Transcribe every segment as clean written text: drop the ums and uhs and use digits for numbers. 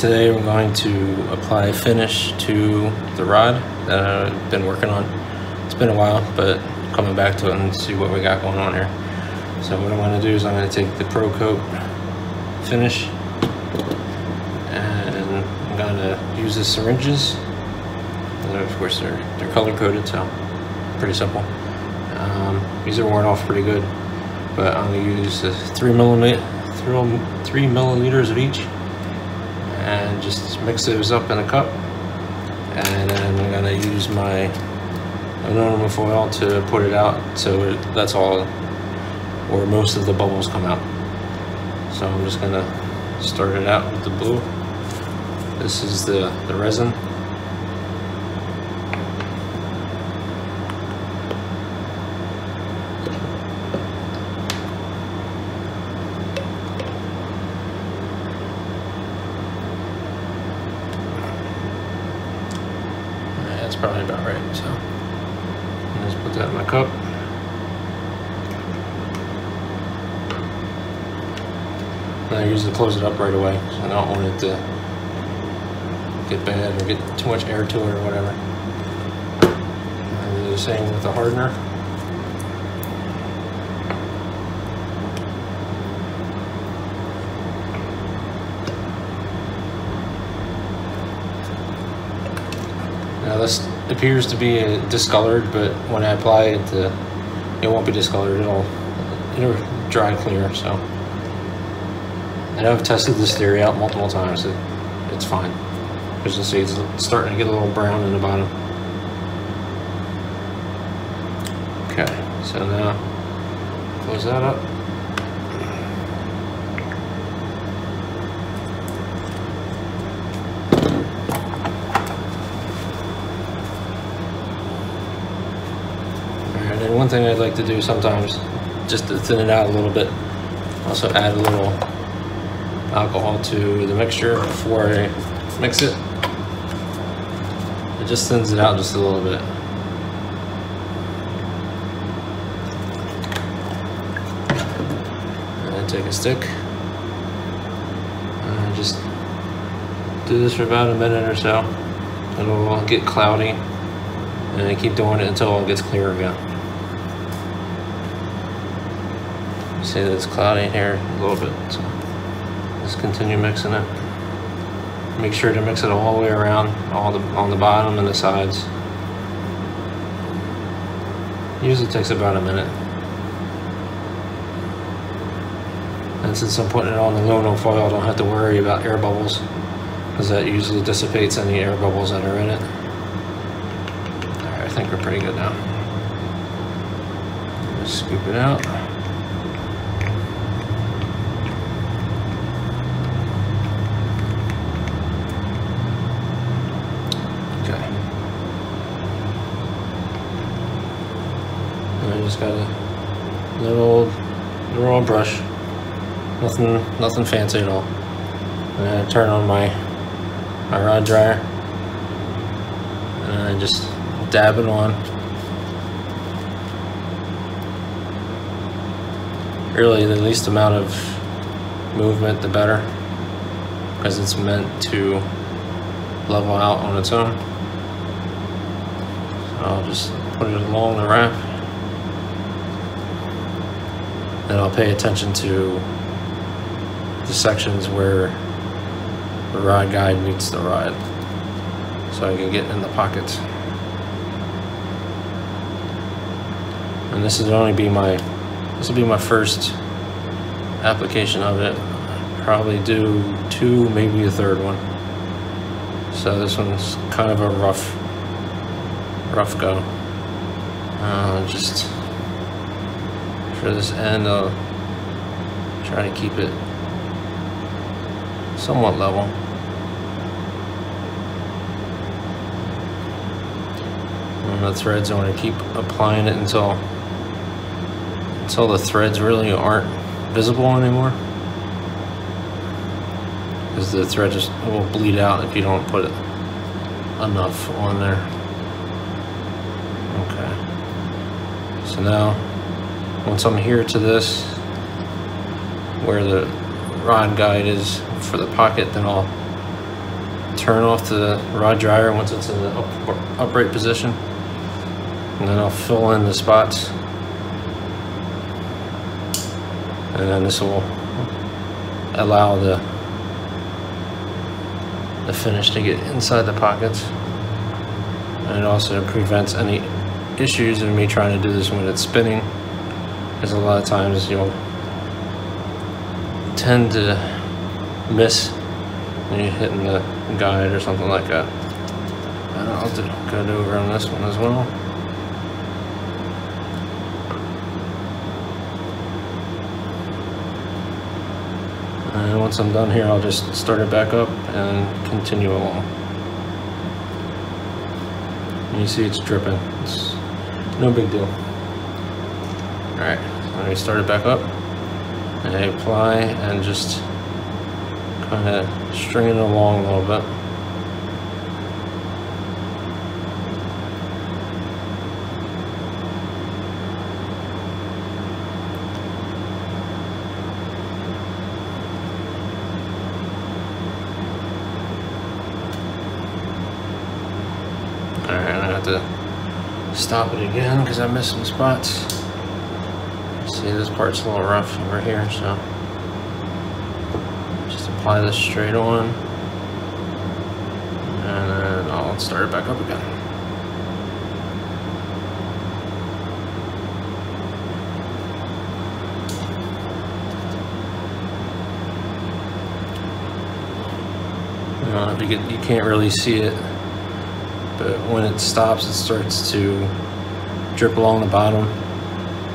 Today we're going to apply finish to the rod that I've been working on. It's been a while, but coming back to it and see what we got going on here. So what I'm going to do is I'm going to take the Pro Coat finish and I'm going to use the syringes. And of course they're color coded, so pretty simple. These are worn off pretty good, but I'm going to use 3 milliliters of each and just mix those up in a cup, and then I'm going to use my aluminum foil to put it out so that's all where most of the bubbles come out. So I'm just going to start it out with the blue. This is the resin. That's probably about right. So I'll just put that in my cup. And I usually close it up right away, so I don't want it to get bad or get too much air to it or whatever. And the same with the hardener. Now this appears to be discolored, but when I apply it, it won't be discolored. It'll dry clear. So I know I've tested this theory out multiple times. It's fine. As you see, it's starting to get a little brown in the bottom. Okay, so now close that up. Alright, and one thing I'd like to do sometimes, just to thin it out a little bit, also add a little alcohol to the mixture before I mix it. It just thins it out just a little bit. And then take a stick and just do this for about a minute or so. It'll get cloudy, and then keep doing it until it gets clear again. You see that it's cloudy here a little bit, so just continue mixing it. Make sure to mix it all the way around, on the bottom and the sides. Usually takes about a minute. And since I'm putting it on the aluminum foil, I don't have to worry about air bubbles, because that usually dissipates any air bubbles that are in it. Alright, I think we're pretty good now. Just scoop it out. I just got a little old brush, nothing fancy at all. And I turn on my rod dryer, and I just dab it on. Really, the least amount of movement, the better, because it's meant to level out on its own. So I'll just put it along the wrap. And I'll pay attention to the sections where the rod guide meets the rod, so I can get in the pockets. And this will be my first application of it. Probably do 2, maybe a 3rd one. So this one's kind of a rough go. Just for this end, I'll try to keep it somewhat level. And the threads, I want to keep applying it until the threads really aren't visible anymore, because the thread just will bleed out if you don't put enough on there. Okay, so now once I'm here to this, where the rod guide is for the pocket, then I'll turn off the rod dryer once it's in the upright position, and then I'll fill in the spots, and then this will allow the finish to get inside the pockets, and it also prevents any issues of me trying to do this when it's spinning, because a lot of times you'll tend to miss when you're hitting the guide or something like that. And I'll go over on this one as well. And once I'm done here, I'll just start it back up and continue along. And you see it's dripping. It's no big deal. Alright, so let me start it back up. And I apply and just kind of string it along a little bit. Alright, I have to stop it again because I missed some spots. See, this part's a little rough over here, so just apply this straight on, and then I'll start it back up again. You can't really see it, but when it stops, it starts to drip along the bottom.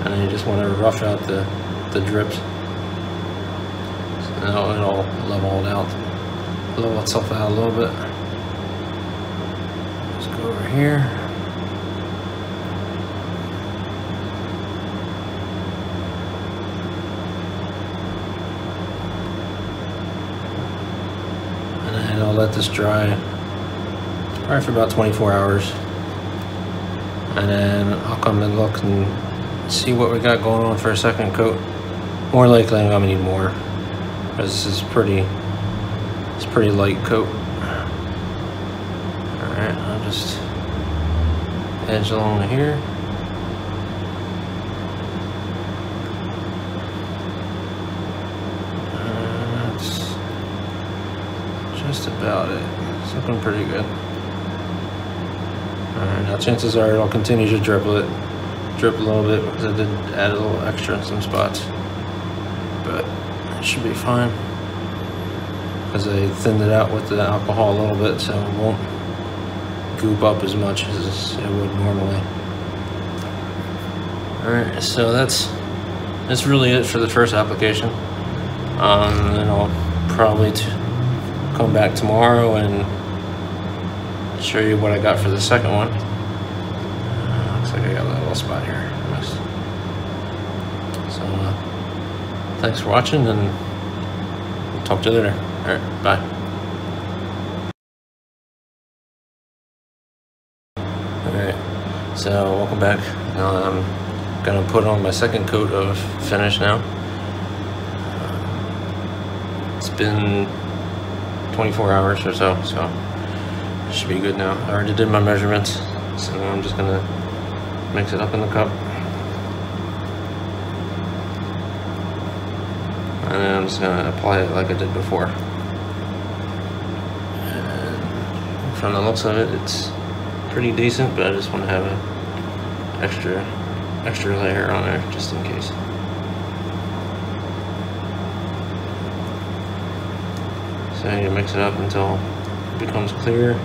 And then you just want to rough out the drips. So now it'll level itself out a little bit. Just go over here. And then I'll let this dry probably for about 24 hours. And then I'll come and look and see what we got going on for a second coat. More likely I'm gonna need more, because this is pretty light coat. Alright, I'll just edge along here. That's just about it. It's looking pretty good. Alright, now chances are it'll continue to drip a little bit because I did add a little extra in some spots, but it should be fine because I thinned it out with the alcohol a little bit, so it won't goop up as much as it would normally. Alright, so that's really it for the first application. And then I'll probably come back tomorrow and show you what I got for the second one. Looks like I got a little spot here. So thanks for watching, and talk to you later. Alright, bye. Alright, so welcome back. Now I'm gonna put on my second coat of finish now. It's been 24 hours or so it should be good now. I already did my measurements, so now I'm just gonna mix it up in the cup. And then I'm just gonna apply it like I did before. And from the looks of it, it's pretty decent, but I just want to have an extra layer on there just in case. So you mix it up until it becomes clear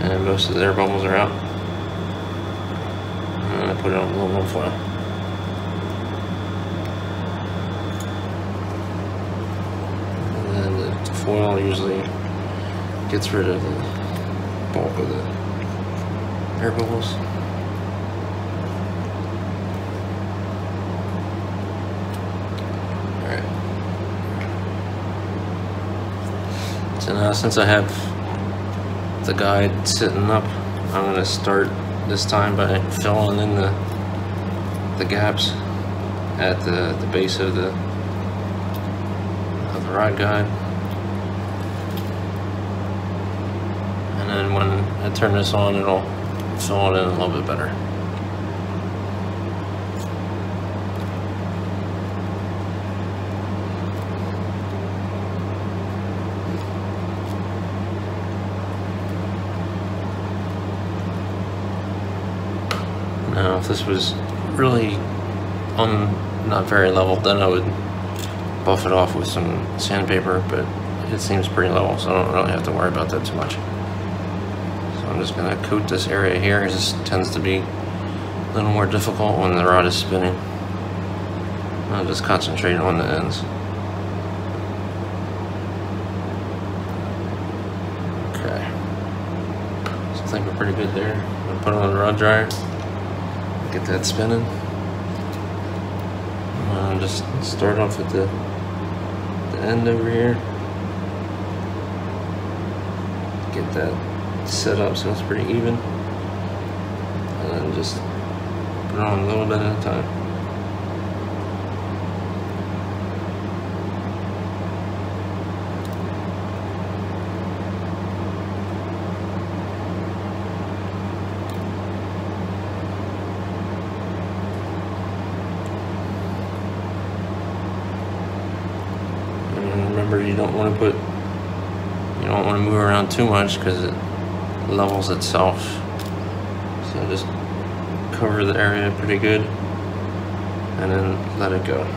and most of the air bubbles are out. And I put it on aluminum foil. And then the foil usually gets rid of the bulk of the air bubbles. Alright. So now since I have the guide sitting up, I'm going to start this time by filling in the gaps at the base of the rod guide. I turn this on, it'll fill it in a little bit better. Now, if this was really not very level, then I would buff it off with some sandpaper, but it seems pretty level, so I don't really have to worry about that too much. So I'm just gonna coat this area here. This tends to be a little more difficult when the rod is spinning. I'll just concentrate on the ends. Okay. So I think we're pretty good there. I'm gonna put it on the rod dryer. Get that spinning. Just start off at the end over here. Get that set up so it's pretty even. And then just put it on a little bit at a time. Remember, you don't want to move around too much because it levels itself. So just cover the area pretty good and then let it go.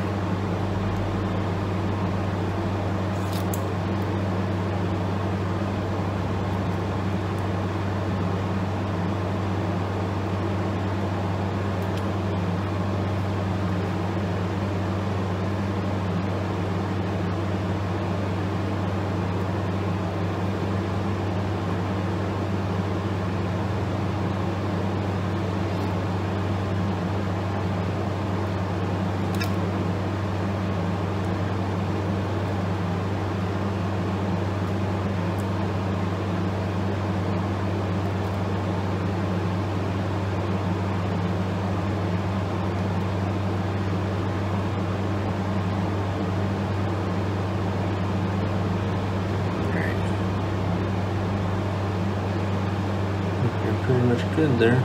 Pretty much good there.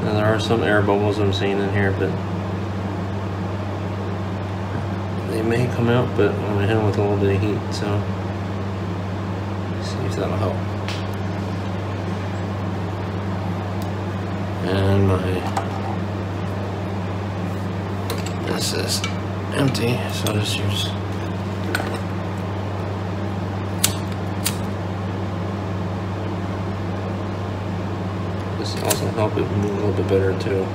Now there are some air bubbles I'm seeing in here, but they may come out, but I'm gonna hit them with a little bit of heat, so see if that'll help. And this is empty, so I'll just use also help it move a little bit better too.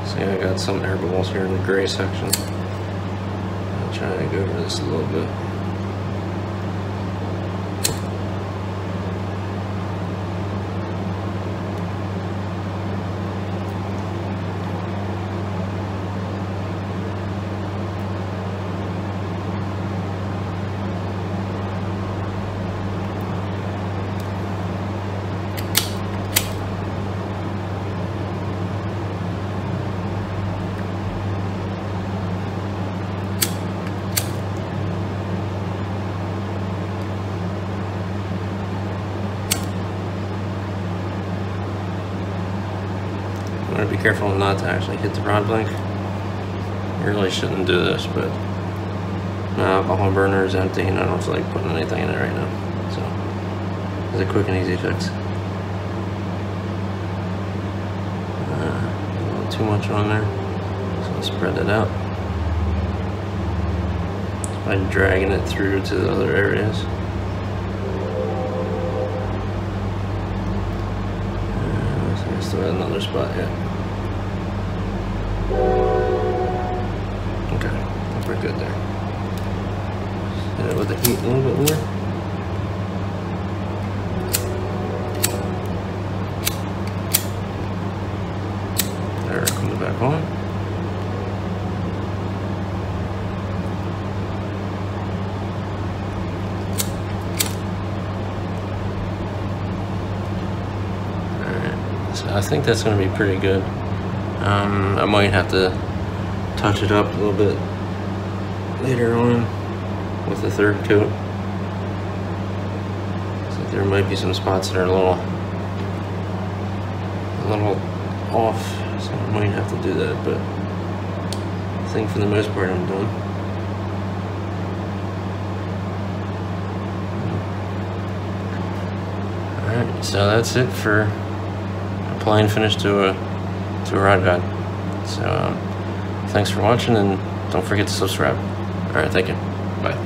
See, I got some air bubbles here in the gray section. I'll try to go over this a little bit. You want to be careful not to actually hit the rod blank. You really shouldn't do this, but my alcohol burner is empty and I don't feel like putting anything in it right now. So it's a quick and easy fix. A little too much on there, so I'll spread it out just by dragging it through to the other areas. I still got another spot yet. Okay, I think we're good there. Hit it with the heat a little bit more. There, it comes back on. I think that's going to be pretty good. I might have to touch it up a little bit later on with the third coat. So there might be some spots that are a little off, so I might have to do that, but I think for the most part I'm done. Alright, so that's it for applying finish to a rod guide. So thanks for watching, and don't forget to subscribe. Alright, thank you. Bye.